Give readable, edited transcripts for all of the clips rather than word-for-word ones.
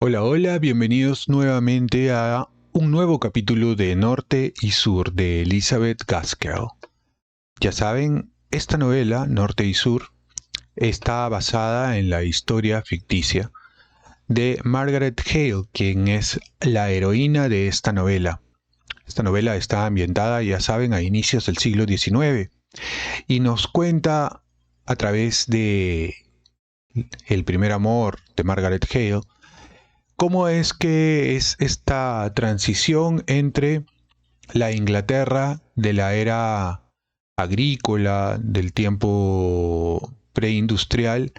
Hola, hola, bienvenidos nuevamente a un nuevo capítulo de Norte y Sur de Elizabeth Gaskell. Ya saben, esta novela, Norte y Sur, está basada en la historia ficticia de Margaret Hale, quien es la heroína de esta novela. Esta novela está ambientada, ya saben, a inicios del siglo XIX y nos cuenta a través de el primer amor de Margaret Hale cómo es que es esta transición entre la Inglaterra de la era agrícola, del tiempo preindustrial,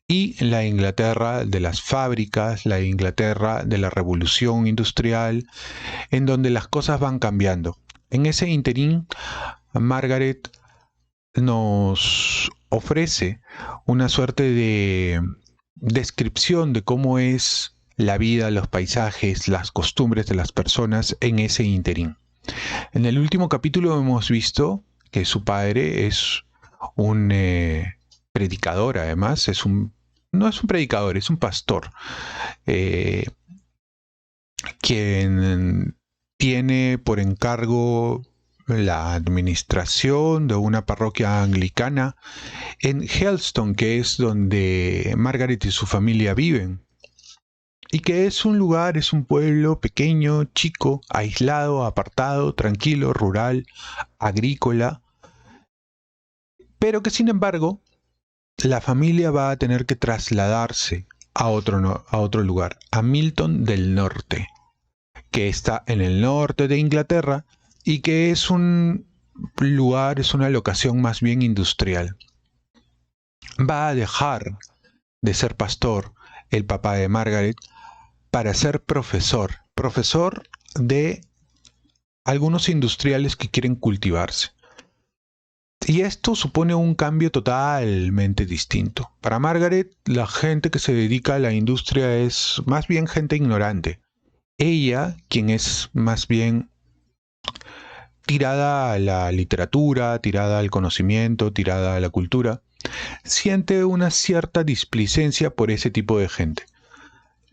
y la Inglaterra de las fábricas, la Inglaterra de la revolución industrial, en donde las cosas van cambiando. En ese interín, Margaret nos ofrece una suerte de descripción de cómo es la vida, los paisajes, las costumbres de las personas en ese interín. En el último capítulo hemos visto que su padre es un predicador, además, no es un predicador, es un pastor, eh, quien tiene por encargo la administración de una parroquia anglicana en Helston, que es donde Margaret y su familia viven. Y que es un lugar, es un pueblo pequeño, chico, aislado, apartado, tranquilo, rural, agrícola, pero que sin embargo la familia va a tener que trasladarse a otro lugar, a Milton del Norte, que está en el norte de Inglaterra y que es un lugar, es una locación más bien industrial. Va a dejar de ser pastor el papá de Margaret para ser profesor de algunos industriales que quieren cultivarse. Y esto supone un cambio totalmente distinto. Para Margaret, la gente que se dedica a la industria es más bien gente ignorante. Ella, quien es más bien tirada a la literatura, tirada al conocimiento, tirada a la cultura, siente una cierta displicencia por ese tipo de gente.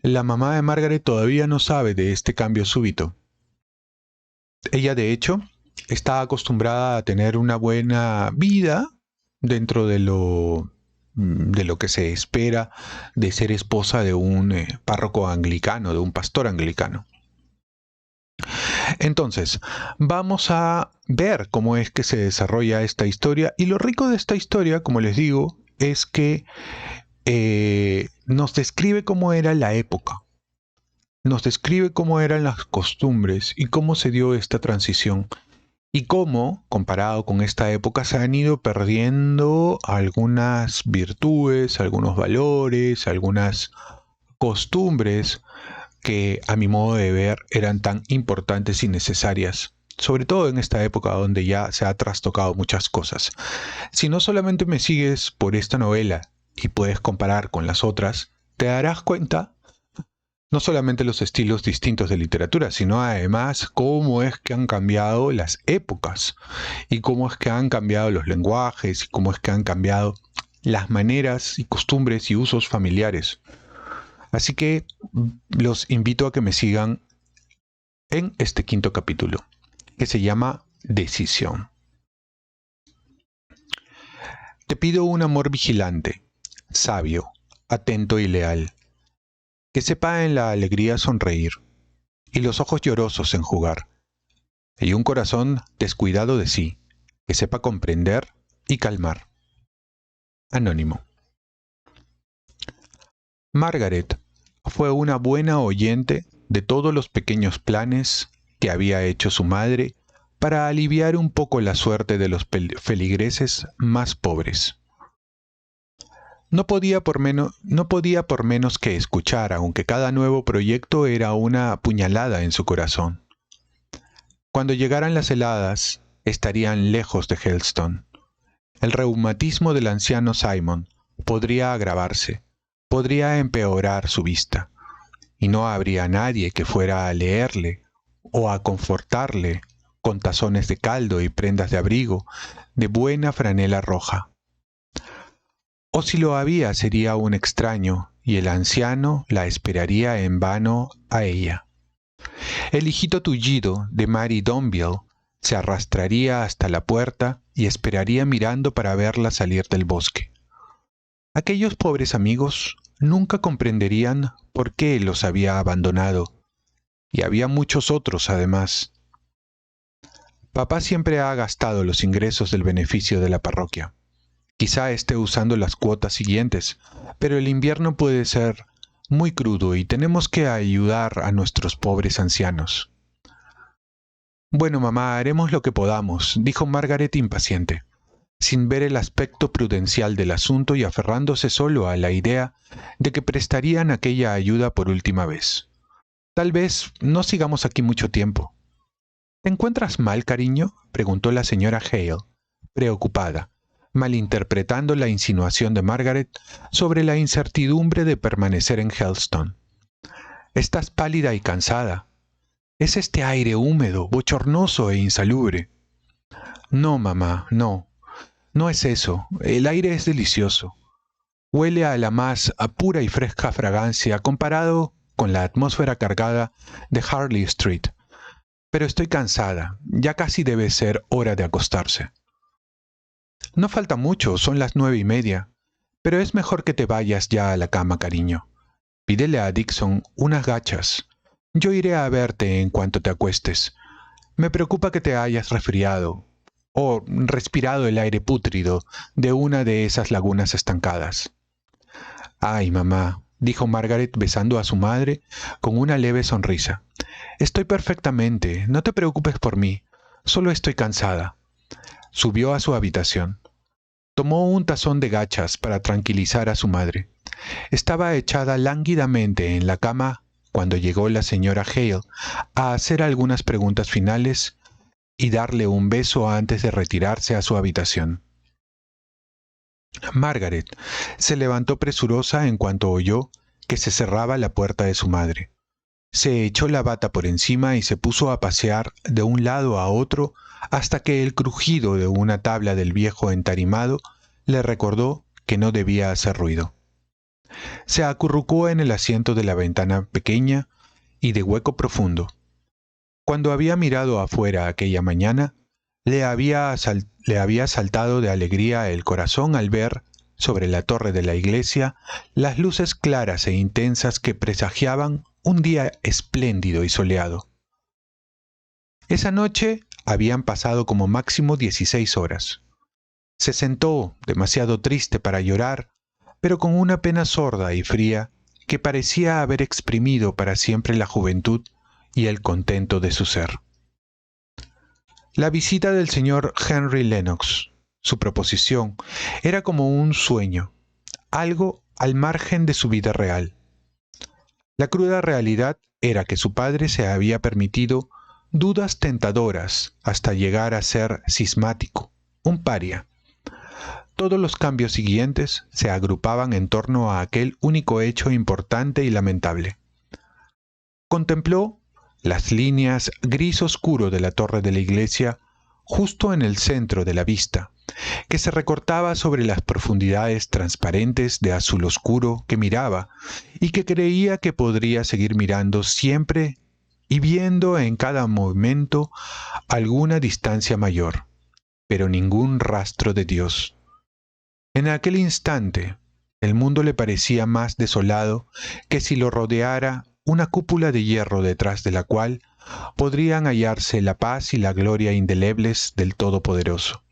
La mamá de Margaret todavía no sabe de este cambio súbito. Ella, de hecho, está acostumbrada a tener una buena vida dentro de lo que se espera de ser esposa de un párroco anglicano, de un pastor anglicano. Entonces, vamos a ver cómo es que se desarrolla esta historia. Y lo rico de esta historia, como les digo, es que nos describe cómo era la época. Nos describe cómo eran las costumbres y cómo se dio esta transición. Y cómo, comparado con esta época, se han ido perdiendo algunas virtudes, algunos valores, algunas costumbres que a mi modo de ver eran tan importantes y necesarias, sobre todo en esta época donde ya se ha trastocado muchas cosas. Si no solamente me sigues por esta novela y puedes comparar con las otras, te darás cuenta no solamente los estilos distintos de literatura, sino además cómo es que han cambiado las épocas y cómo es que han cambiado los lenguajes y cómo es que han cambiado las maneras y costumbres y usos familiares. Así que los invito a que me sigan en este quinto capítulo, que se llama Decisión. Te pido un amor vigilante, sabio, atento y leal, que sepa en la alegría sonreír y los ojos llorosos enjugar, y un corazón descuidado de sí, que sepa comprender y calmar. Anónimo. Margaret fue una buena oyente de todos los pequeños planes que había hecho su madre para aliviar un poco la suerte de los feligreses más pobres. No podía por menos que escuchar, aunque cada nuevo proyecto era una puñalada en su corazón. Cuando llegaran las heladas, estarían lejos de Helston. El reumatismo del anciano Simon podría agravarse, podría empeorar su vista, y no habría nadie que fuera a leerle o a confortarle con tazones de caldo y prendas de abrigo de buena franela roja. O si lo había, sería un extraño y el anciano la esperaría en vano a ella. El hijito tullido de Mary Domville se arrastraría hasta la puerta y esperaría mirando para verla salir del bosque. Aquellos pobres amigos nunca comprenderían por qué los había abandonado, y había muchos otros además. Papá siempre ha gastado los ingresos del beneficio de la parroquia. Quizá esté usando las cuotas siguientes, pero el invierno puede ser muy crudo y tenemos que ayudar a nuestros pobres ancianos. Bueno, mamá, haremos lo que podamos, dijo Margaret impaciente, sin ver el aspecto prudencial del asunto y aferrándose solo a la idea de que prestarían aquella ayuda por última vez. Tal vez no sigamos aquí mucho tiempo. ¿Te encuentras mal, cariño?, preguntó la señora Hale, preocupada, malinterpretando la insinuación de Margaret sobre la incertidumbre de permanecer en Helston. Estás pálida y cansada. Es este aire húmedo, bochornoso e insalubre. No, mamá, no. No es eso. El aire es delicioso. Huele a la más pura y fresca fragancia comparado con la atmósfera cargada de Harley Street. Pero estoy cansada. Ya casi debe ser hora de acostarse. No falta mucho, son las 9:30, pero es mejor que te vayas ya a la cama, cariño. Pídele a Dixon unas gachas. Yo iré a verte en cuanto te acuestes. Me preocupa que te hayas resfriado o respirado el aire pútrido de una de esas lagunas estancadas. Ay, mamá, dijo Margaret besando a su madre con una leve sonrisa. Estoy perfectamente, no te preocupes por mí, solo estoy cansada. Subió a su habitación. Tomó un tazón de gachas para tranquilizar a su madre. Estaba echada lánguidamente en la cama cuando llegó la señora Hale a hacer algunas preguntas finales y darle un beso antes de retirarse a su habitación. Margaret se levantó presurosa en cuanto oyó que se cerraba la puerta de su madre. Se echó la bata por encima y se puso a pasear de un lado a otro hasta que el crujido de una tabla del viejo entarimado le recordó que no debía hacer ruido. Se acurrucó en el asiento de la ventana pequeña y de hueco profundo. Cuando había mirado afuera aquella mañana, le había saltado de alegría el corazón al ver, sobre la torre de la iglesia, las luces claras e intensas que presagiaban un día espléndido y soleado. Esa noche habían pasado como máximo 16 horas. Se sentó, demasiado triste para llorar, pero con una pena sorda y fría que parecía haber exprimido para siempre la juventud y el contento de su ser. La visita del señor Henry Lennox, su proposición, era como un sueño, algo al margen de su vida real. La cruda realidad era que su padre se había permitido dudas tentadoras hasta llegar a ser cismático, un paria. Todos los cambios siguientes se agrupaban en torno a aquel único hecho importante y lamentable. Contempló las líneas gris oscuro de la torre de la iglesia justo en el centro de la vista, que se recortaba sobre las profundidades transparentes de azul oscuro que miraba y que creía que podría seguir mirando siempre y viendo en cada momento alguna distancia mayor, pero ningún rastro de Dios. En aquel instante, el mundo le parecía más desolado que si lo rodeara una cúpula de hierro detrás de la cual podrían hallarse la paz y la gloria indelebles del Todopoderoso.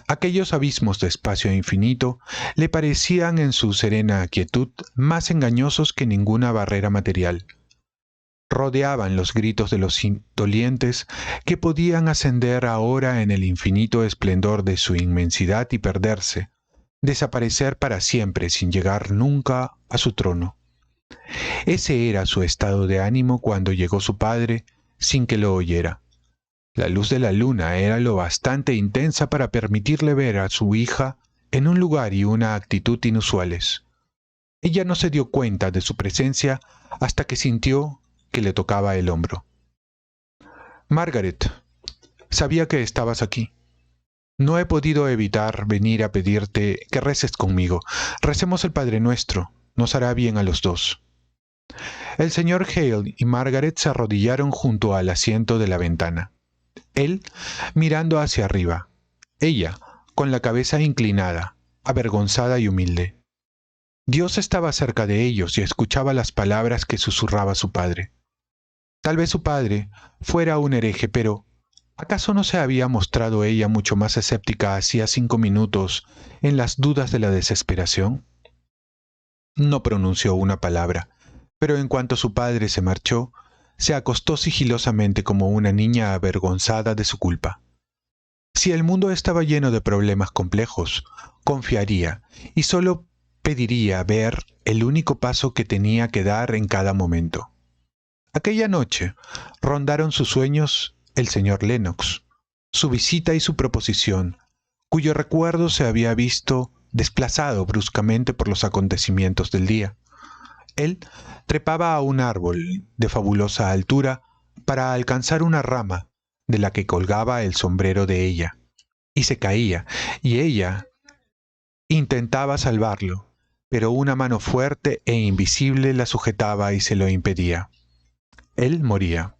Aquellos abismos de espacio infinito le parecían en su serena quietud más engañosos que ninguna barrera material. Rodeaban los gritos de los indolientes que podían ascender ahora en el infinito esplendor de su inmensidad y perderse, desaparecer para siempre sin llegar nunca a su trono. Ese era su estado de ánimo cuando llegó su padre sin que lo oyera. La luz de la luna era lo bastante intensa para permitirle ver a su hija en un lugar y una actitud inusuales. Ella no se dio cuenta de su presencia hasta que sintió que le tocaba el hombro. Margaret, sabía que estabas aquí. No he podido evitar venir a pedirte que reces conmigo. Recemos el Padre Nuestro. nos hará bien a los dos. El señor Hale y Margaret se arrodillaron junto al asiento de la ventana. Él mirando hacia arriba, ella con la cabeza inclinada, avergonzada y humilde. Dios estaba cerca de ellos y escuchaba las palabras que susurraba su padre. Tal vez su padre fuera un hereje, pero ¿acaso no se había mostrado ella mucho más escéptica hacía 5 minutos en las dudas de la desesperación? No pronunció una palabra, pero en cuanto su padre se marchó, se acostó sigilosamente como una niña avergonzada de su culpa. Si el mundo estaba lleno de problemas complejos, confiaría y solo pediría ver el único paso que tenía que dar en cada momento. Aquella noche rondaron sus sueños el señor Lennox, su visita y su proposición, cuyo recuerdo se había visto desplazado bruscamente por los acontecimientos del día. Él trepaba a un árbol de fabulosa altura para alcanzar una rama de la que colgaba el sombrero de ella, y se caía, y ella intentaba salvarlo, pero una mano fuerte e invisible la sujetaba y se lo impedía. Él moría.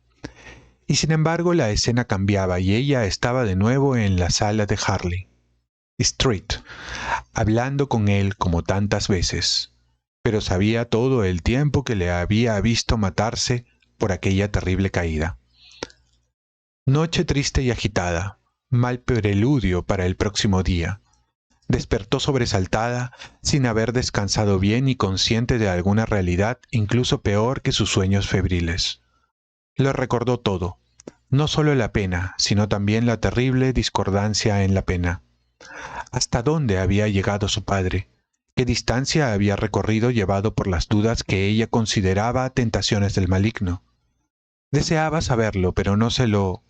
Y sin embargo la escena cambiaba y ella estaba de nuevo en la sala de Harley Street, hablando con él como tantas veces, pero sabía todo el tiempo que le había visto matarse por aquella terrible caída. Noche triste y agitada, mal preludio para el próximo día. Despertó sobresaltada, sin haber descansado bien y consciente de alguna realidad incluso peor que sus sueños febriles. Lo recordó todo, no solo la pena, sino también la terrible discordancia en la pena. ¿Hasta dónde había llegado su padre? ¿Qué distancia había recorrido llevado por las dudas que ella consideraba tentaciones del maligno? Deseaba saberlo, pero no se lo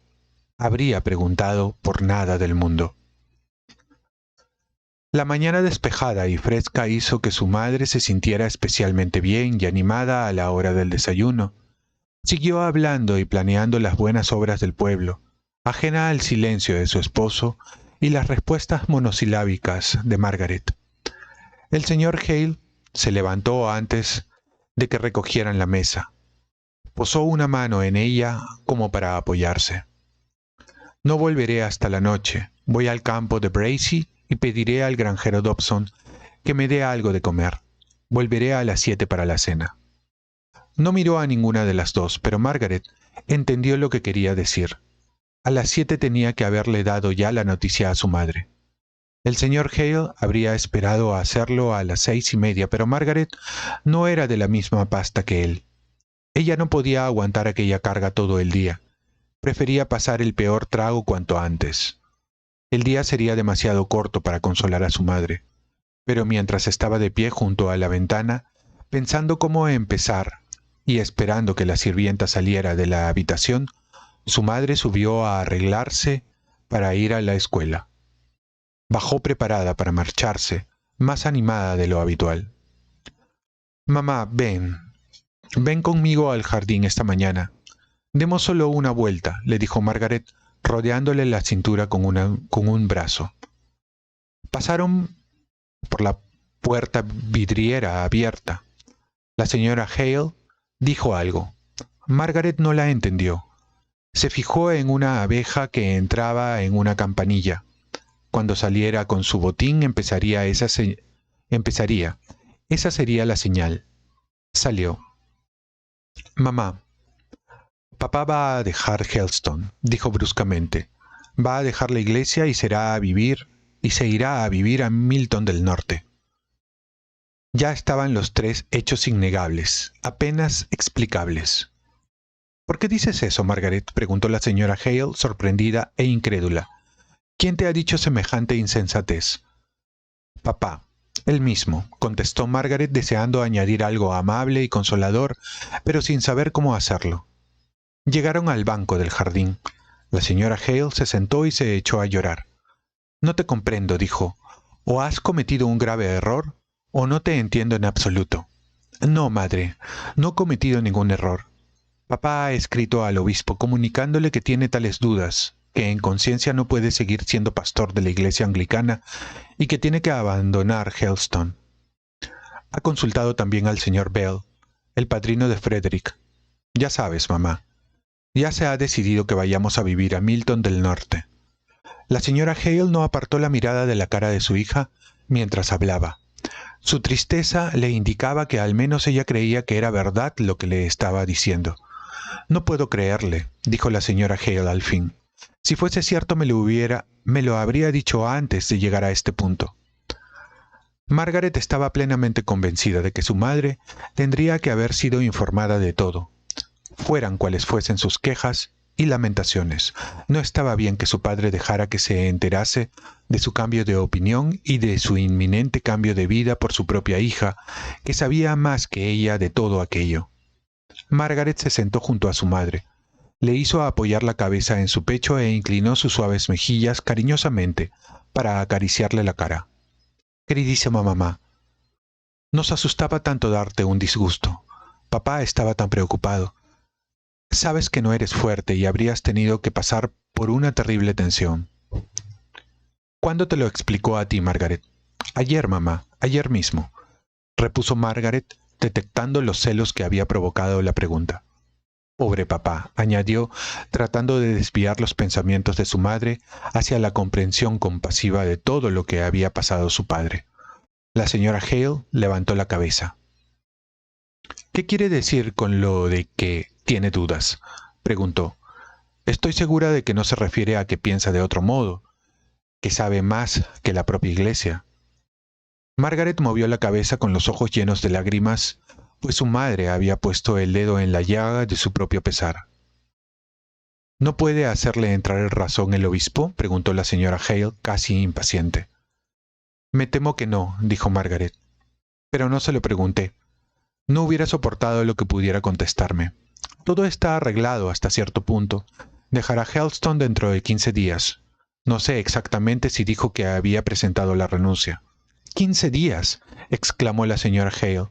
habría preguntado por nada del mundo. La mañana despejada y fresca hizo que su madre se sintiera especialmente bien y animada a la hora del desayuno. Siguió hablando y planeando las buenas obras del pueblo, ajena al silencio de su esposo y las respuestas monosilábicas de Margaret. El señor Hale se levantó antes de que recogieran la mesa. Posó una mano en ella como para apoyarse. No volveré hasta la noche. Voy al campo de Bracy y pediré al granjero Dobson que me dé algo de comer. Volveré a las 7 para la cena. No miró a ninguna de las dos, pero Margaret entendió lo que quería decir. A las 7 tenía que haberle dado ya la noticia a su madre. El señor Hale habría esperado a hacerlo a las 6:30, pero Margaret no era de la misma pasta que él. Ella no podía aguantar aquella carga todo el día. Prefería pasar el peor trago cuanto antes. El día sería demasiado corto para consolar a su madre. Pero mientras estaba de pie junto a la ventana, pensando cómo empezar y esperando que la sirvienta saliera de la habitación, su madre subió a arreglarse para ir a la escuela. Bajó preparada para marcharse, más animada de lo habitual. «Mamá, ven conmigo al jardín esta mañana. Demos solo una vuelta», le dijo Margaret, rodeándole la cintura con un brazo. Pasaron por la puerta vidriera abierta. La señora Hale dijo algo. Margaret no la entendió. Se fijó en una abeja que entraba en una campanilla. Cuando saliera con su botín empezaría. Esa sería la señal. Salió. «Mamá, papá va a dejar Helston», dijo bruscamente. «Va a dejar la iglesia y se irá a vivir a Milton del Norte». Ya estaban los tres hechos innegables, apenas explicables. «¿Por qué dices eso, Margaret?», preguntó la señora Hale, sorprendida e incrédula. «¿Quién te ha dicho semejante insensatez?» «Papá, él mismo», contestó Margaret, deseando añadir algo amable y consolador, pero sin saber cómo hacerlo. Llegaron al banco del jardín. La señora Hale se sentó y se echó a llorar. «No te comprendo», dijo. «O has cometido un grave error, o no te entiendo en absoluto». «No, madre, no he cometido ningún error. Papá ha escrito al obispo comunicándole que tiene tales dudas, que en conciencia no puede seguir siendo pastor de la iglesia anglicana y que tiene que abandonar Helston». Ha consultado también al señor Bell, el padrino de Frederick. Ya sabes, mamá. Ya se ha decidido que vayamos a vivir a Milton del Norte. La señora Hale no apartó la mirada de la cara de su hija mientras hablaba. Su tristeza le indicaba que al menos ella creía que era verdad lo que le estaba diciendo. No puedo creerle, dijo la señora Hale al fin. Si fuese cierto me lo habría dicho antes de llegar a este punto. Margaret estaba plenamente convencida de que su madre tendría que haber sido informada de todo, fueran cuales fuesen sus quejas y lamentaciones. No estaba bien que su padre dejara que se enterase de su cambio de opinión y de su inminente cambio de vida por su propia hija, que sabía más que ella de todo aquello. Margaret se sentó junto a su madre. Le hizo apoyar la cabeza en su pecho e inclinó sus suaves mejillas cariñosamente para acariciarle la cara. Queridísima mamá, nos asustaba tanto darte un disgusto. Papá estaba tan preocupado. Sabes que no eres fuerte y habrías tenido que pasar por una terrible tensión. ¿Cuándo te lo explicó a ti, Margaret? Ayer, mamá, ayer mismo, repuso Margaret, detectando los celos que había provocado la pregunta. Pobre papá, añadió, tratando de desviar los pensamientos de su madre hacia la comprensión compasiva de todo lo que había pasado su padre. La señora Hale levantó la cabeza. ¿Qué quiere decir con lo de que tiene dudas?, preguntó. Estoy segura de que no se refiere a que piensa de otro modo, que sabe más que la propia Iglesia. Margaret movió la cabeza con los ojos llenos de lágrimas, pues su madre había puesto el dedo en la llaga de su propio pesar. ¿No puede hacerle entrar en razón el obispo?, preguntó la señora Hale, casi impaciente. Me temo que no, dijo Margaret. Pero no se lo pregunté. No hubiera soportado lo que pudiera contestarme. Todo está arreglado hasta cierto punto. Dejará Helston dentro de 15 días. No sé exactamente si dijo que había presentado la renuncia. —¡15 días! —exclamó la señora Hale.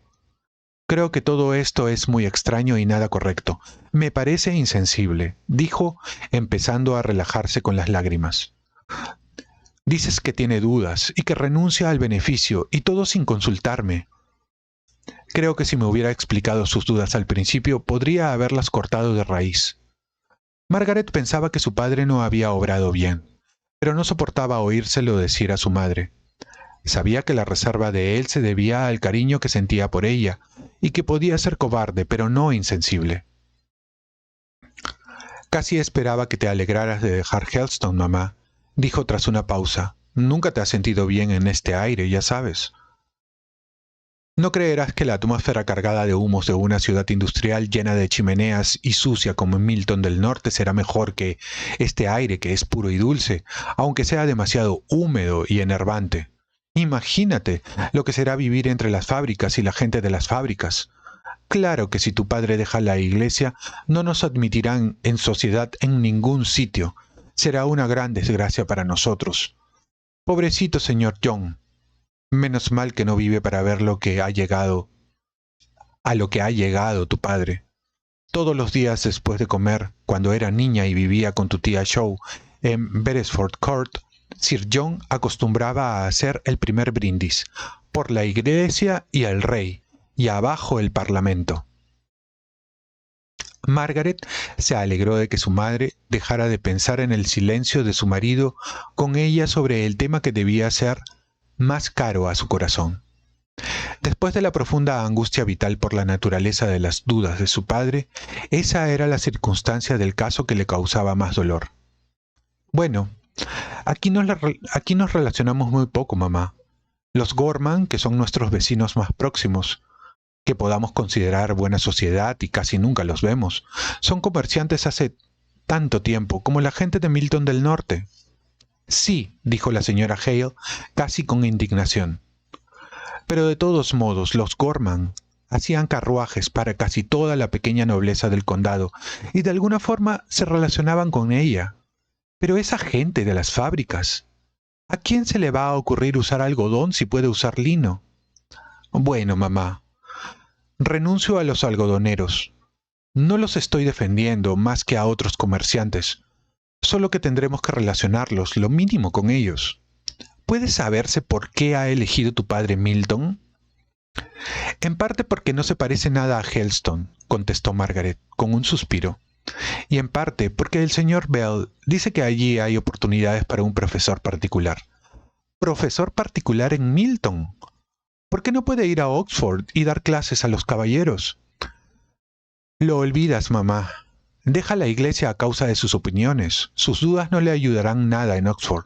Creo que todo esto es muy extraño y nada correcto. Me parece insensible —dijo, empezando a relajarse con las lágrimas. Dices que tiene dudas y que renuncia al beneficio, y todo sin consultarme. Creo que si me hubiera explicado sus dudas al principio, podría haberlas cortado de raíz. Margaret pensaba que su padre no había obrado bien, pero no soportaba oírselo decir a su madre. Sabía que la reserva de él se debía al cariño que sentía por ella, y que podía ser cobarde, pero no insensible. Casi esperaba que te alegraras de dejar Helston, mamá, dijo tras una pausa. Nunca te has sentido bien en este aire, ya sabes. No creerás que la atmósfera cargada de humos de una ciudad industrial llena de chimeneas y sucia como en Milton del Norte será mejor que este aire que es puro y dulce, aunque sea demasiado húmedo y enervante. Imagínate lo que será vivir entre las fábricas y la gente de las fábricas. Claro que si tu padre deja la iglesia, no nos admitirán en sociedad en ningún sitio. Será una gran desgracia para nosotros. Pobrecito señor John. Menos mal que no vive para ver lo que ha llegado, a lo que ha llegado tu padre. Todos los días después de comer, cuando era niña y vivía con tu tía Shaw en Beresford Court, Sir John acostumbraba a hacer el primer brindis, por la iglesia y el rey, y abajo el parlamento. Margaret se alegró de que su madre dejara de pensar en el silencio de su marido con ella sobre el tema que debía ser más caro a su corazón. Después de la profunda angustia vital por la naturaleza de las dudas de su padre, esa era la circunstancia del caso que le causaba más dolor. Bueno, aquí nos relacionamos muy poco, mamá. Los Gorman, que son nuestros vecinos más próximos, que podamos considerar buena sociedad y casi nunca los vemos, son comerciantes hace tanto tiempo como la gente de Milton del Norte. Sí, dijo la señora Hale, casi con indignación. Pero de todos modos, los Gorman hacían carruajes para casi toda la pequeña nobleza del condado y de alguna forma se relacionaban con ella. Pero esa gente de las fábricas, ¿a quién se le va a ocurrir usar algodón si puede usar lino? Bueno, mamá, renuncio a los algodoneros. No los estoy defendiendo más que a otros comerciantes. Solo que tendremos que relacionarlos lo mínimo con ellos. ¿Puede saberse por qué ha elegido tu padre Milton? En parte porque no se parece nada a Hellstone, contestó Margaret, con un suspiro. Y en parte porque el señor Bell dice que allí hay oportunidades para un profesor particular. ¿Profesor particular en Milton? ¿Por qué no puede ir a Oxford y dar clases a los caballeros? Lo olvidas, mamá. Deja la iglesia a causa de sus opiniones. Sus dudas no le ayudarán nada en Oxford.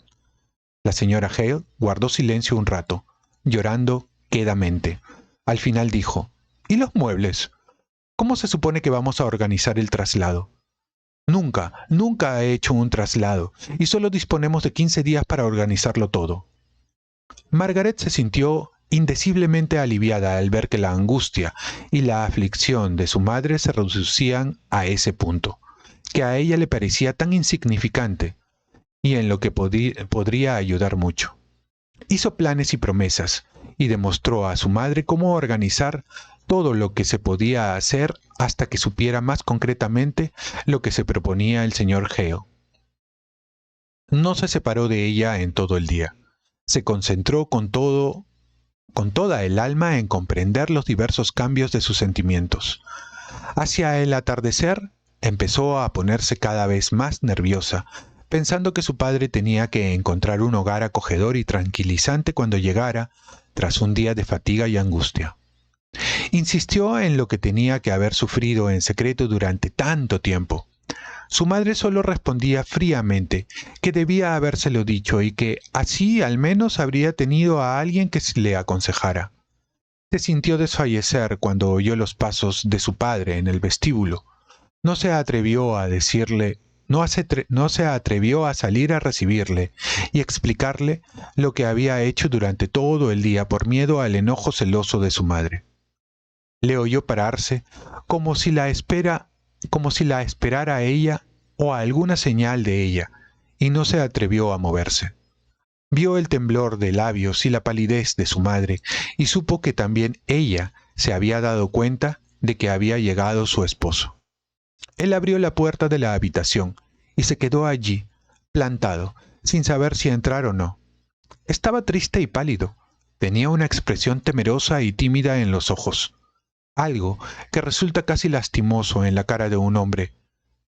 La señora Hale guardó silencio un rato, llorando quedamente. Al final dijo, ¿y los muebles? ¿Cómo se supone que vamos a organizar el traslado? Nunca he hecho un traslado, y solo disponemos de 15 días para organizarlo todo. Margaret se sintió indeciblemente aliviada al ver que la angustia y la aflicción de su madre se reducían a ese punto, que a ella le parecía tan insignificante y en lo que podría ayudar mucho. Hizo planes y promesas, y demostró a su madre cómo organizar todo lo que se podía hacer hasta que supiera más concretamente lo que se proponía el señor Hale. No se separó de ella en todo el día. Se concentró con toda el alma en comprender los diversos cambios de sus sentimientos. Hacia el atardecer, empezó a ponerse cada vez más nerviosa, pensando que su padre tenía que encontrar un hogar acogedor y tranquilizante cuando llegara, tras un día de fatiga y angustia. Insistió en lo que tenía que haber sufrido en secreto durante tanto tiempo. Su madre solo respondía fríamente que debía habérselo dicho y que así al menos habría tenido a alguien que le aconsejara. Se sintió desfallecer cuando oyó los pasos de su padre en el vestíbulo. No se atrevió a decirle, no se atrevió a salir a recibirle y explicarle lo que había hecho durante todo el día por miedo al enojo celoso de su madre. Le oyó pararse como si la esperara a ella o a alguna señal de ella, y no se atrevió a moverse. Vio el temblor de labios y la palidez de su madre, y supo que también ella se había dado cuenta de que había llegado su esposo. Él abrió la puerta de la habitación y se quedó allí, plantado, sin saber si entrar o no. Estaba triste y pálido. Tenía una expresión temerosa y tímida en los ojos, algo que resulta casi lastimoso en la cara de un hombre,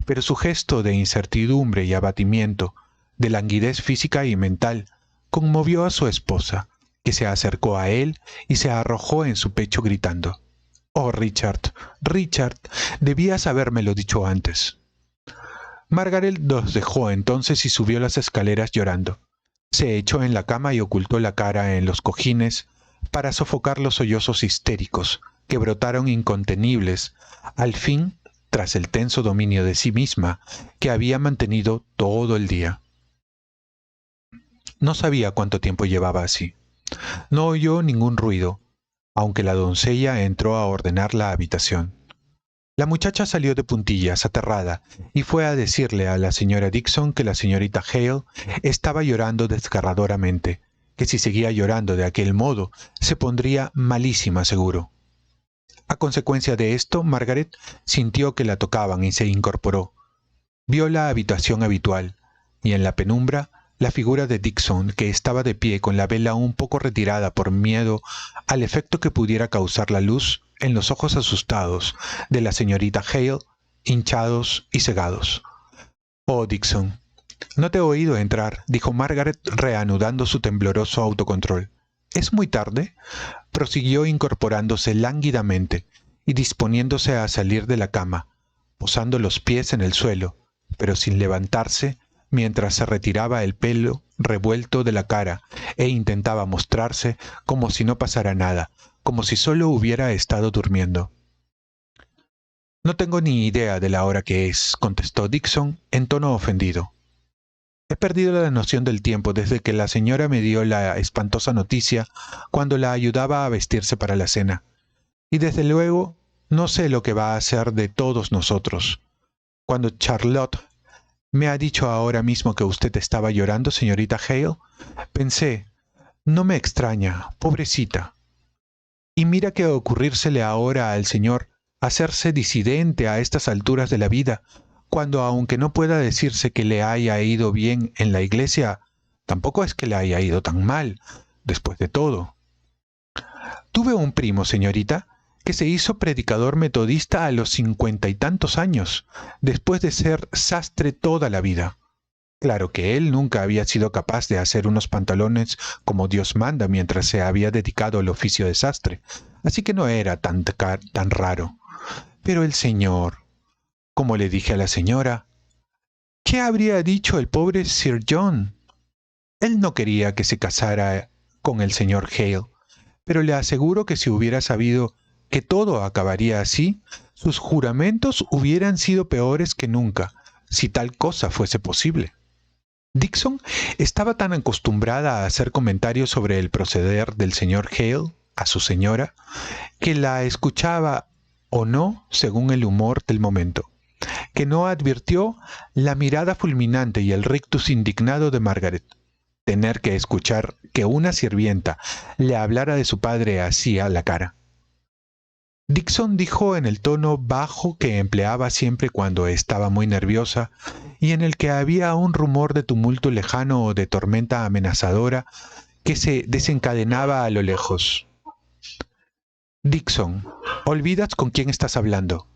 pero su gesto de incertidumbre y abatimiento, de languidez física y mental, conmovió a su esposa, que se acercó a él y se arrojó en su pecho gritando, «Oh, Richard, Richard, debías habérmelo dicho antes». Margaret los dejó entonces y subió las escaleras llorando. Se echó en la cama y ocultó la cara en los cojines para sofocar los sollozos histéricos que brotaron incontenibles, al fin, tras el tenso dominio de sí misma que había mantenido todo el día. No sabía cuánto tiempo llevaba así. No oyó ningún ruido, aunque la doncella entró a ordenar la habitación. La muchacha salió de puntillas, aterrada, y fue a decirle a la señora Dixon que la señorita Hale estaba llorando desgarradoramente, que si seguía llorando de aquel modo, se pondría malísima seguro. A consecuencia de esto, Margaret sintió que la tocaban y se incorporó. Vio la habitación habitual, y en la penumbra la figura de Dixon, que estaba de pie con la vela un poco retirada por miedo al efecto que pudiera causar la luz en los ojos asustados de la señorita Hale, hinchados y cegados. «Oh, Dixon, no te he oído entrar», dijo Margaret reanudando su tembloroso autocontrol. «¿Es muy tarde?», prosiguió incorporándose lánguidamente y disponiéndose a salir de la cama, posando los pies en el suelo, pero sin levantarse, mientras se retiraba el pelo revuelto de la cara e intentaba mostrarse como si no pasara nada, como si solo hubiera estado durmiendo. «No tengo ni idea de la hora que es», contestó Dixon en tono ofendido. «He perdido la noción del tiempo desde que la señora me dio la espantosa noticia cuando la ayudaba a vestirse para la cena. Y desde luego no sé lo que va a ser de todos nosotros. Cuando Charlotte me ha dicho ahora mismo que usted estaba llorando, señorita Hale, pensé, no me extraña, pobrecita. Y mira que ocurrírsele ahora al señor hacerse disidente a estas alturas de la vida, cuando aunque no pueda decirse que le haya ido bien en la iglesia, tampoco es que le haya ido tan mal, después de todo. Tuve un primo, señorita, que se hizo predicador metodista a los 50 y tantos años, después de ser sastre toda la vida. Claro que él nunca había sido capaz de hacer unos pantalones como Dios manda mientras se había dedicado al oficio de sastre, así que no era tan raro. Pero el señor, como le dije a la señora, ¿qué habría dicho el pobre Sir John? Él no quería que se casara con el señor Hale, pero le aseguro que si hubiera sabido que todo acabaría así, sus juramentos hubieran sido peores que nunca, si tal cosa fuese posible. Dixon estaba tan acostumbrada a hacer comentarios sobre el proceder del señor Hale a su señora, que la escuchaba o no según el humor del momento, que no advirtió la mirada fulminante y el rictus indignado de Margaret. Tener que escuchar que una sirvienta le hablara de su padre así a la cara. Dixon dijo en el tono bajo que empleaba siempre cuando estaba muy nerviosa y en el que había un rumor de tumulto lejano o de tormenta amenazadora que se desencadenaba a lo lejos. Dixon, ¿olvidas con quién estás hablando?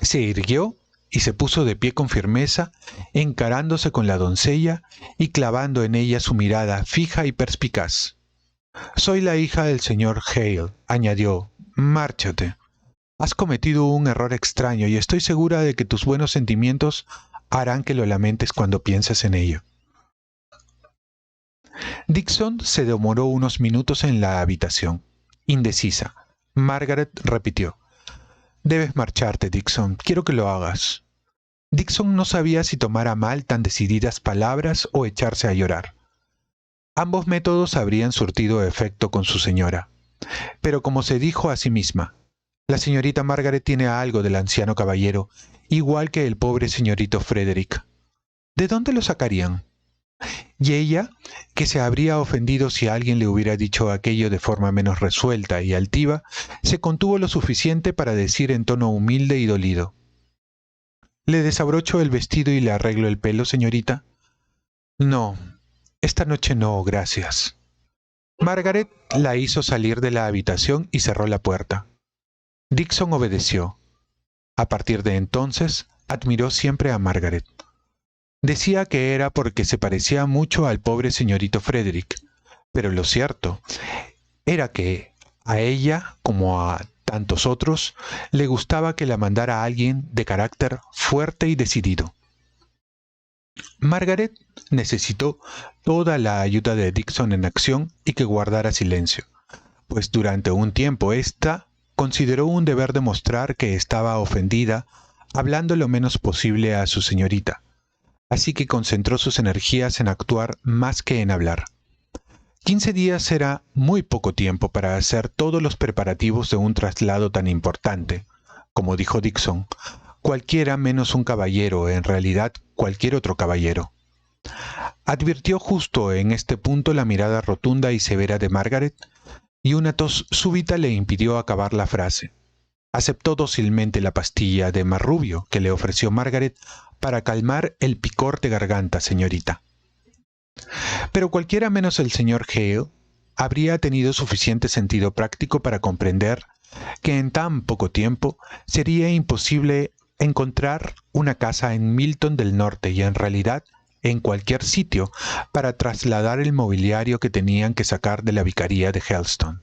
Se irguió y se puso de pie con firmeza, encarándose con la doncella y clavando en ella su mirada fija y perspicaz. Soy la hija del señor Hale, añadió. Márchate. Has cometido un error extraño y estoy segura de que tus buenos sentimientos harán que lo lamentes cuando pienses en ello. Dixon se demoró unos minutos en la habitación, indecisa. Margaret repitió. Debes marcharte, Dixon. Quiero que lo hagas. Dixon no sabía si tomar a mal tan decididas palabras o echarse a llorar. Ambos métodos habrían surtido efecto con su señora. Pero como se dijo a sí misma, la señorita Margaret tiene algo del anciano caballero, igual que el pobre señorito Frederick. ¿De dónde lo sacarían? Y ella, que se habría ofendido si alguien le hubiera dicho aquello de forma menos resuelta y altiva, se contuvo lo suficiente para decir en tono humilde y dolido. ¿Le desabrocho el vestido y le arreglo el pelo, señorita? No, esta noche no, gracias. Margaret la hizo salir de la habitación y cerró la puerta. Dixon obedeció. A partir de entonces, admiró siempre a Margaret. Decía que era porque se parecía mucho al pobre señorito Frederick, pero lo cierto era que a ella, como a tantos otros, le gustaba que la mandara alguien de carácter fuerte y decidido. Margaret necesitó toda la ayuda de Dixon en acción y que guardara silencio, pues durante un tiempo ésta consideró un deber demostrar que estaba ofendida, hablando lo menos posible a su señorita, así que concentró sus energías en actuar más que en hablar. 15 días era muy poco tiempo para hacer todos los preparativos de un traslado tan importante. Como dijo Dixon, cualquiera menos un caballero, en realidad cualquier otro caballero. Advirtió justo en este punto la mirada rotunda y severa de Margaret, y una tos súbita le impidió acabar la frase. Aceptó dócilmente la pastilla de marrubio que le ofreció Margaret para calmar el picor de garganta, señorita. Pero cualquiera menos el señor Hale habría tenido suficiente sentido práctico para comprender que en tan poco tiempo sería imposible encontrar una casa en Milton del Norte y en realidad en cualquier sitio para trasladar el mobiliario que tenían que sacar de la vicaría de Helston.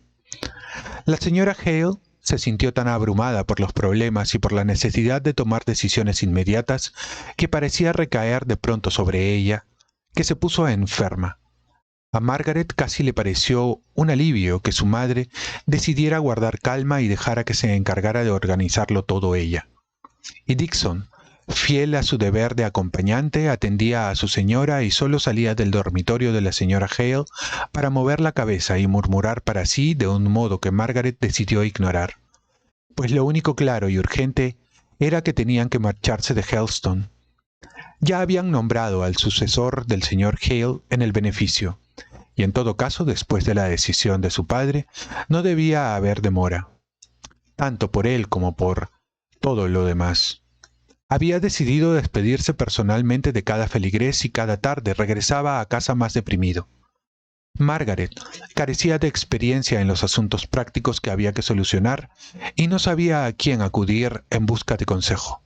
La señora Hale se sintió tan abrumada por los problemas y por la necesidad de tomar decisiones inmediatas que parecía recaer de pronto sobre ella, que se puso enferma. A Margaret casi le pareció un alivio que su madre decidiera guardar calma y dejara que se encargara de organizarlo todo ella. Y Dixon, fiel a su deber de acompañante, atendía a su señora y solo salía del dormitorio de la señora Hale para mover la cabeza y murmurar para sí de un modo que Margaret decidió ignorar, pues lo único claro y urgente era que tenían que marcharse de Helston. Ya habían nombrado al sucesor del señor Hale en el beneficio, y en todo caso, después de la decisión de su padre, no debía haber demora, tanto por él como por todo lo demás. Había decidido despedirse personalmente de cada feligrés y cada tarde regresaba a casa más deprimido. Margaret carecía de experiencia en los asuntos prácticos que había que solucionar y no sabía a quién acudir en busca de consejo.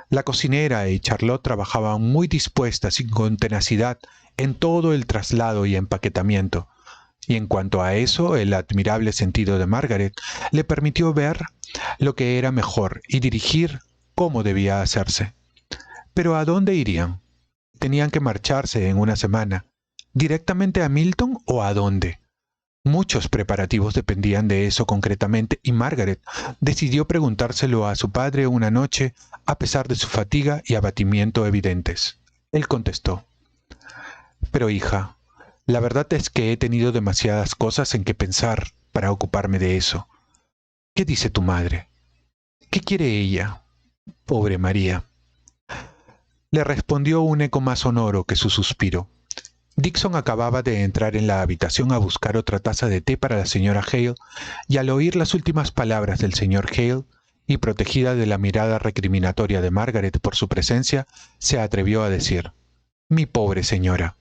La cocinera y Charlotte trabajaban muy dispuestas y con tenacidad en todo el traslado y empaquetamiento, y en cuanto a eso, el admirable sentido de Margaret le permitió ver lo que era mejor y dirigir cómo debía hacerse. Pero ¿a dónde irían? ¿Tenían que marcharse en una semana? ¿Directamente a Milton o a dónde? Muchos preparativos dependían de eso concretamente y Margaret decidió preguntárselo a su padre una noche a pesar de su fatiga y abatimiento evidentes. Él contestó: «Pero hija, la verdad es que he tenido demasiadas cosas en que pensar para ocuparme de eso. ¿Qué dice tu madre? ¿Qué quiere ella? Pobre María». Le respondió un eco más sonoro que su suspiro. Dixon acababa de entrar en la habitación a buscar otra taza de té para la señora Hale, y al oír las últimas palabras del señor Hale, y protegida de la mirada recriminatoria de Margaret por su presencia, se atrevió a decir: «Mi pobre señora».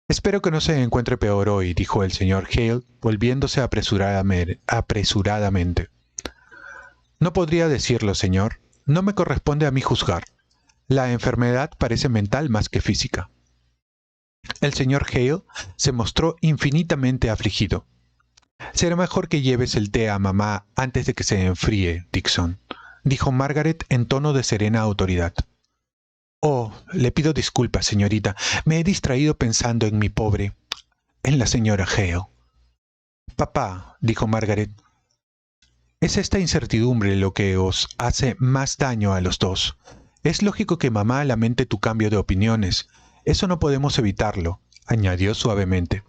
«Espero que no se encuentre peor hoy», dijo el señor Hale, volviéndose apresuradamente. «No podría decirlo, señor. No me corresponde a mí juzgar. La enfermedad parece mental más que física». El señor Hale se mostró infinitamente afligido. «Será mejor que lleves el té a mamá antes de que se enfríe, Dixon», dijo Margaret en tono de serena autoridad. «Oh, le pido disculpas, señorita. Me he distraído pensando en mi pobre... en la señora Hale». «Papá», dijo Margaret, «es esta incertidumbre lo que os hace más daño a los dos. Es lógico que mamá lamente tu cambio de opiniones. Eso no podemos evitarlo», añadió suavemente.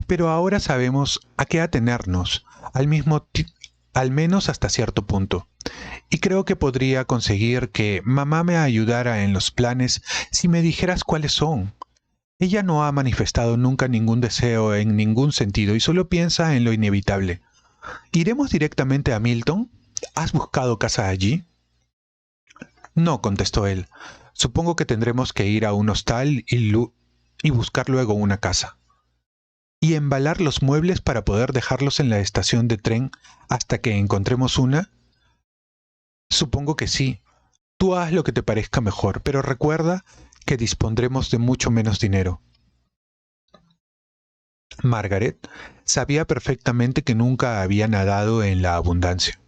«Pero ahora sabemos a qué atenernos, al menos hasta cierto punto. Y creo que podría conseguir que mamá me ayudara en los planes si me dijeras cuáles son. Ella no ha manifestado nunca ningún deseo en ningún sentido y solo piensa en lo inevitable. ¿Iremos directamente a Milton? ¿Has buscado casa allí?» «No», contestó él. «Supongo que tendremos que ir a un hostal y buscar luego una casa». «¿Y embalar los muebles para poder dejarlos en la estación de tren hasta que encontremos una?» «Supongo que sí. Tú haz lo que te parezca mejor, pero recuerda que dispondremos de mucho menos dinero». Margaret sabía perfectamente que nunca había nadado en la abundancia.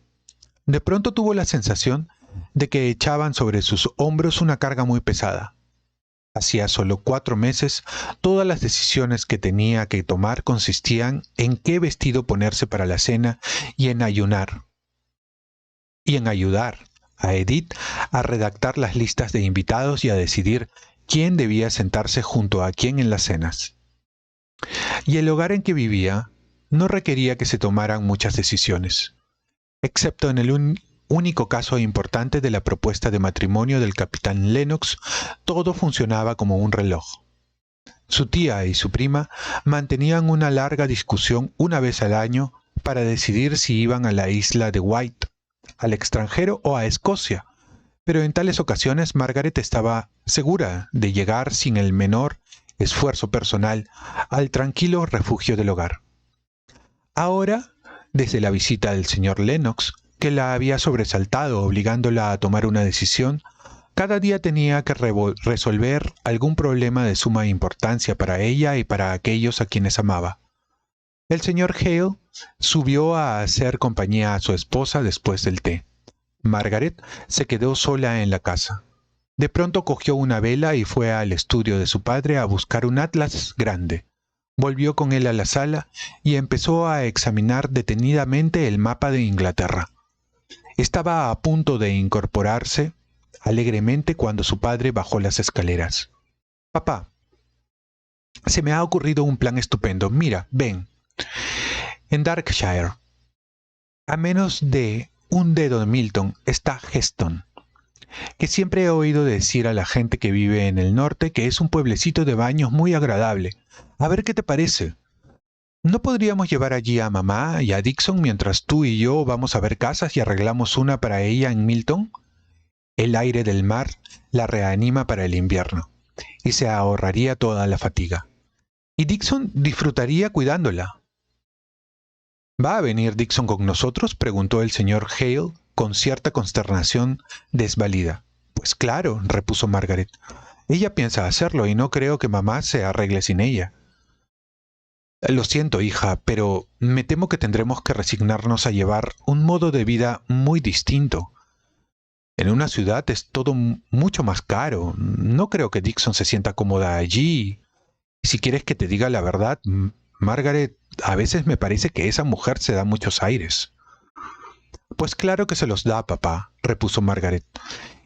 De pronto tuvo la sensación de que echaban sobre sus hombros una carga muy pesada. Hacía solo 4 meses, todas las decisiones que tenía que tomar consistían en qué vestido ponerse para la cena y en ayudar a Edith a redactar las listas de invitados y a decidir quién debía sentarse junto a quién en las cenas. Y el hogar en que vivía no requería que se tomaran muchas decisiones, excepto en el único caso importante de la propuesta de matrimonio del capitán Lennox. Todo funcionaba como un reloj. Su tía y su prima mantenían una larga discusión una vez al año para decidir si iban a la isla de Wight, al extranjero o a Escocia, pero en tales ocasiones Margaret estaba segura de llegar sin el menor esfuerzo personal al tranquilo refugio del hogar. Ahora, desde la visita del señor Lennox, que la había sobresaltado obligándola a tomar una decisión, cada día tenía que resolver algún problema de suma importancia para ella y para aquellos a quienes amaba. El señor Hale subió a hacer compañía a su esposa después del té. Margaret se quedó sola en la casa. De pronto cogió una vela y fue al estudio de su padre a buscar un atlas grande. Volvió con él a la sala y empezó a examinar detenidamente el mapa de Inglaterra. Estaba a punto de incorporarse alegremente cuando su padre bajó las escaleras. «Papá, se me ha ocurrido un plan estupendo. Mira, ven. En Darkshire, a menos de un dedo de Milton, está Heston, que siempre he oído decir a la gente que vive en el norte que es un pueblecito de baños muy agradable. A ver qué te parece. ¿No podríamos llevar allí a mamá y a Dixon mientras tú y yo vamos a ver casas y arreglamos una para ella en Milton? El aire del mar la reanima para el invierno, y se ahorraría toda la fatiga. y Dixon disfrutaría cuidándola. ¿Va a venir Dixon con nosotros?, preguntó el señor Hale con cierta consternación desvalida. Pues claro, repuso Margaret. Ella piensa hacerlo y no creo que mamá se arregle sin ella. Lo siento, hija, pero me temo que tendremos que resignarnos a llevar un modo de vida muy distinto. En una ciudad es todo mucho más caro. No creo que Dixon se sienta cómoda allí. Y si quieres que te diga la verdad, Margaret, a veces me parece que esa mujer se da muchos aires. Pues claro que se los da, papá, repuso Margaret.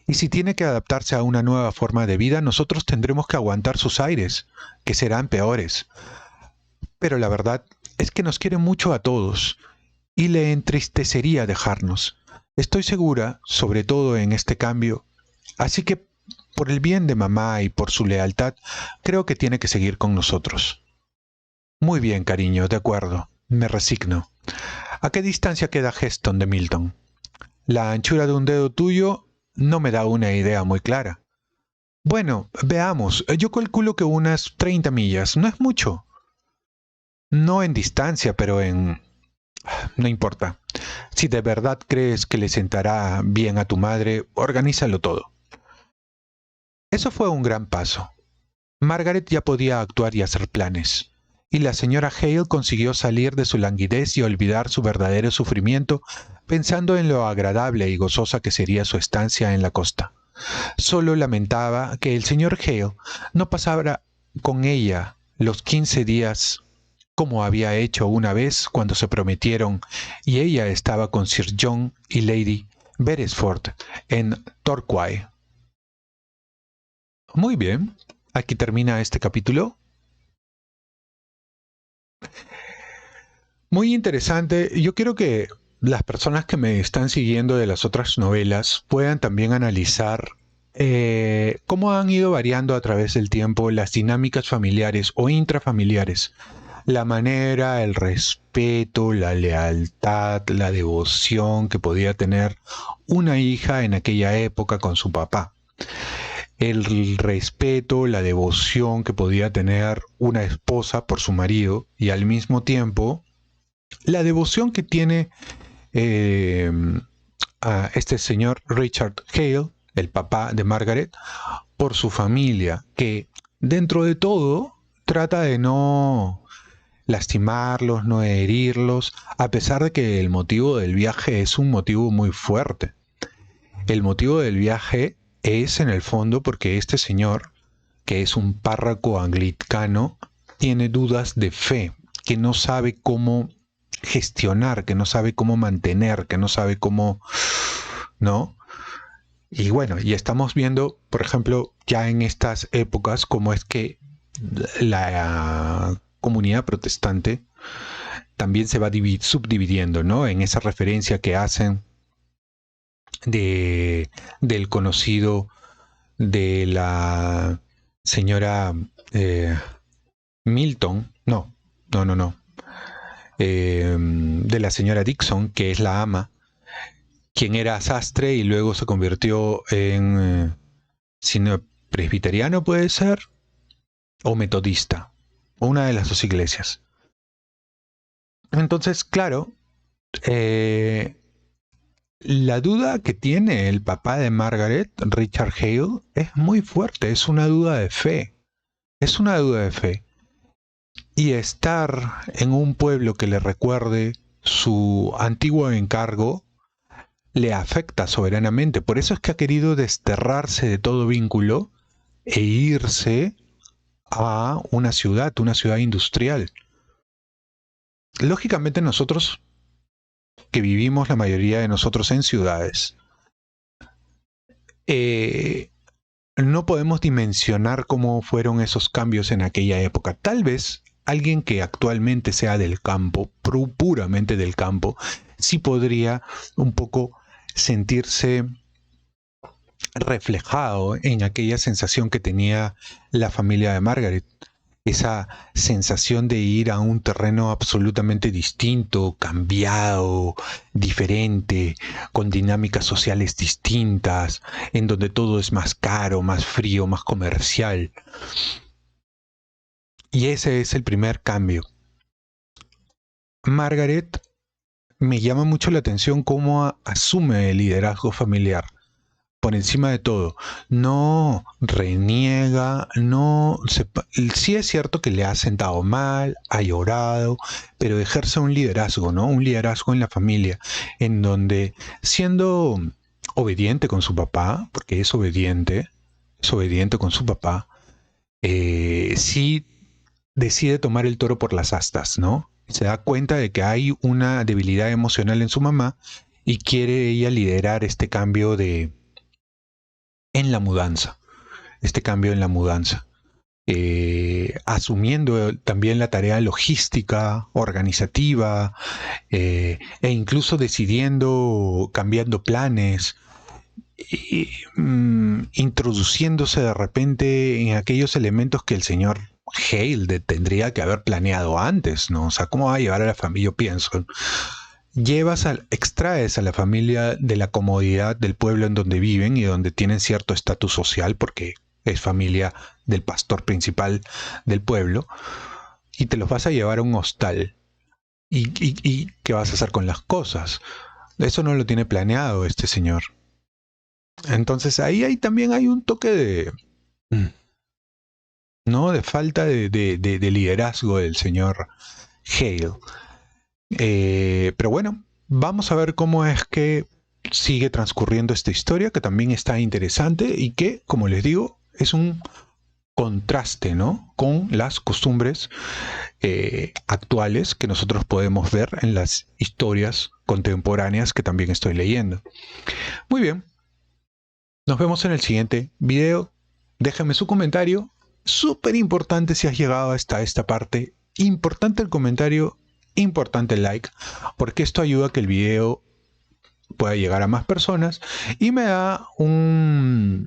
Y si tiene que adaptarse a una nueva forma de vida, nosotros tendremos que aguantar sus aires, que serán peores. Pero la verdad es que nos quiere mucho a todos, y le entristecería dejarnos. Estoy segura, sobre todo en este cambio. Así que, por el bien de mamá y por su lealtad, creo que tiene que seguir con nosotros. Muy bien, cariño, de acuerdo. Me resigno. ¿A qué distancia queda Heston de Milton? La anchura de un dedo tuyo no me da una idea muy clara. Bueno, veamos. Yo calculo que unas 30 millas. No es mucho. No en distancia, pero en... No importa. Si de verdad crees que le sentará bien a tu madre, organízalo todo. Eso fue un gran paso. Margaret ya podía actuar y hacer planes, y la señora Hale consiguió salir de su languidez y olvidar su verdadero sufrimiento pensando en lo agradable y gozosa que sería su estancia en la costa. Solo lamentaba que el señor Hale no pasara con ella los 15 días como había hecho una vez cuando se prometieron y ella estaba con Sir John y Lady Beresford en Torquay. Muy bien, aquí termina este capítulo. Muy interesante. Yo quiero que las personas que me están siguiendo de las otras novelas puedan también analizar cómo han ido variando a través del tiempo las dinámicas familiares o intrafamiliares. La manera, el respeto, la lealtad, la devoción que podía tener una hija en aquella época con su papá. El respeto, la devoción que podía tener una esposa por su marido y al mismo tiempo la devoción que tiene a este señor Richard Hale, el papá de Margaret, por su familia, que dentro de todo trata de no lastimarlos, no herirlos, a pesar de que el motivo del viaje es un motivo muy fuerte. El motivo del viaje es en el fondo porque este señor, que es un párroco anglicano, tiene dudas de fe, que no sabe cómo gestionar, que no sabe cómo mantener, que no sabe cómo, ¿no? Y bueno, y estamos viendo, por ejemplo, ya en estas épocas, cómo es que la comunidad protestante también se va subdividiendo, ¿no? En esa referencia que hacen del conocido de la señora Milton, de la señora Dixon, que es la ama, quien era sastre y luego se convirtió en presbiteriano, puede ser, o metodista, o una de las dos iglesias. Entonces, claro, la duda que tiene el papá de Margaret, Richard Hale, es muy fuerte, es una duda de fe. Es una duda de fe. Y estar en un pueblo que le recuerde su antiguo encargo le afecta soberanamente. Por eso es que ha querido desterrarse de todo vínculo e irse a una ciudad industrial. Lógicamente nosotros, que vivimos la mayoría de nosotros en ciudades, no podemos dimensionar cómo fueron esos cambios en aquella época. Tal vez alguien que actualmente sea del campo, puramente del campo, sí podría un poco sentirse reflejado en aquella sensación que tenía la familia de Margaret. Esa sensación de ir a un terreno absolutamente distinto, cambiado, diferente, con dinámicas sociales distintas, en donde todo es más caro, más frío, más comercial. Y ese es el primer cambio. Margaret me llama mucho la atención cómo asume el liderazgo familiar por encima de todo. No reniega, sí es cierto que le ha sentado mal, ha llorado, pero ejerce un liderazgo, ¿no? Un liderazgo en la familia, en donde siendo obediente con su papá, porque es obediente con su papá, sí decide tomar el toro por las astas, ¿no? Se da cuenta de que hay una debilidad emocional en su mamá y quiere ella liderar este cambio en la mudanza, este cambio en la mudanza. Asumiendo también la tarea logística, organizativa, e incluso decidiendo, cambiando planes, introduciéndose de repente en aquellos elementos que el señor Hale tendría que haber planeado antes, ¿no? O sea, ¿cómo va a llevar a la familia? Yo pienso, extraes a la familia de la comodidad del pueblo en donde viven y donde tienen cierto estatus social, porque es familia del pastor principal del pueblo, y te los vas a llevar a un hostal. ¿Y qué vas a hacer con las cosas? Eso no lo tiene planeado este señor. Entonces ahí también hay un toque de... ¿no? De falta de liderazgo del señor Hale. Pero bueno, vamos a ver cómo es que sigue transcurriendo esta historia, que también está interesante y que, como les digo, es un contraste, ¿no? Con las costumbres actuales que nosotros podemos ver en las historias contemporáneas que también estoy leyendo. Muy bien, nos vemos en el siguiente video. Déjame su comentario. Súper importante si has llegado hasta esta parte. Importante el comentario, importante el like, porque esto ayuda a que el video pueda llegar a más personas y me da una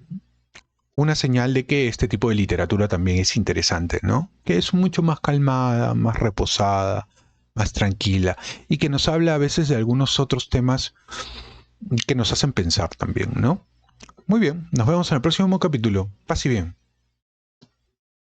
señal de que este tipo de literatura también es interesante, ¿no? Que es mucho más calmada, más reposada, más tranquila y que nos habla a veces de algunos otros temas que nos hacen pensar también, ¿no? Muy bien, nos vemos en el próximo capítulo. Paz y bien.